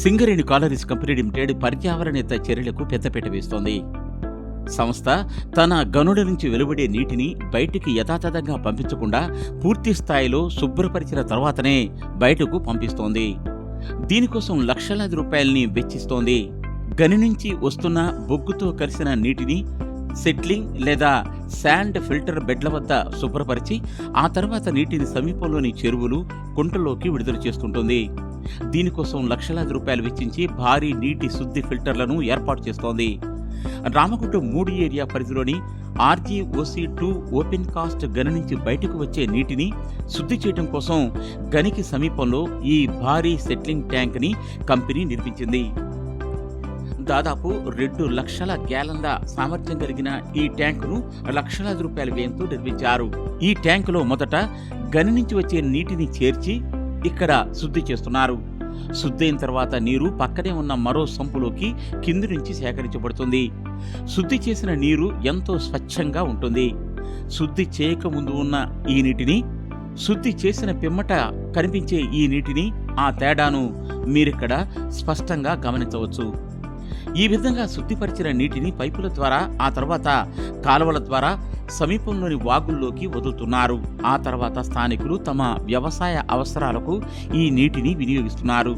Singareni collieries company limited పర్యావరణేత చర్యలకు పెద్దపీట వేస్తోంది. సంస్థ తన గనుల నుంచి వెలువడే నీటిని బయటికి యథాతథంగా పంపించకుండా పూర్తి స్థాయిలో శుభ్రపరిచిన తర్వాతనే బయటకు పంపిస్తోంది. దీనికోసం లక్షలాది రూపాయల్ని వెచ్చిస్తోంది. గని నుంచి వస్తున్న బొగ్గుతో కలిసిన నీటిని సెట్లింగ్ లేదా శాండ్ ఫిల్టర్ బెడ్ల వద్ద శుభ్రపరిచి ఆ తర్వాత నీటిని సమీపంలోని చెరువులు, కుంటల్లోకి విడుదల చేస్తుంటుంది. దీనికోసం లక్షలాది రూపాయలు వెచ్చించి భారీ నీటి శుద్ధి ఫిల్టర్లను ఏర్పాటు చేస్తోంది. రామగుండం 3 ఏరియా పరిధిలోని RGOC2 ఓపెన్ కాస్ట్ గని నుంచి బయటకు వచ్చే నీటిని శుద్ధి చేయడం కోసం గనికి సమీపంలో ఈ భారీ సెట్లింగ్ ట్యాంక్ని కంపెనీ నిర్మించింది. దాదాపు 2 లక్షల గ్యాలన్ల సామర్థ్యం కలిగిన ఈ ట్యాంకును లక్షలాది రూపాయల వ్యయంతో నిర్మించారు. ఈ ట్యాంకులో మొదట గని నుంచి వచ్చే నీటిని చేర్చి ఇక్కడ శుద్ధి చేస్తున్నారు. శుద్ధి అయిన తర్వాత నీరు పక్కనే ఉన్న మరో సంపులోకి కింది నుంచి సేకరించబడుతుంది. శుద్ధి చేసిన నీరు ఎంతో స్వచ్ఛంగా ఉంటుంది. శుద్ధి చేయకముందు ఉన్న ఈ నీటిని, శుద్ధి చేసిన పిమ్మట కనిపించే ఈ నీటిని, ఆ తేడాను మీరిక్కడ స్పష్టంగా గమనించవచ్చు. ఈ విధంగా శుద్ధిపరిచిన నీటిని పైపుల ద్వారా, ఆ తర్వాత కాలువల ద్వారా సమీపంలోని వాగుల్లోకి వదులుతున్నారు. ఆ తర్వాత స్థానికులు తమ వ్యవసాయ అవసరాలకు ఈ నీటిని వినియోగిస్తున్నారు.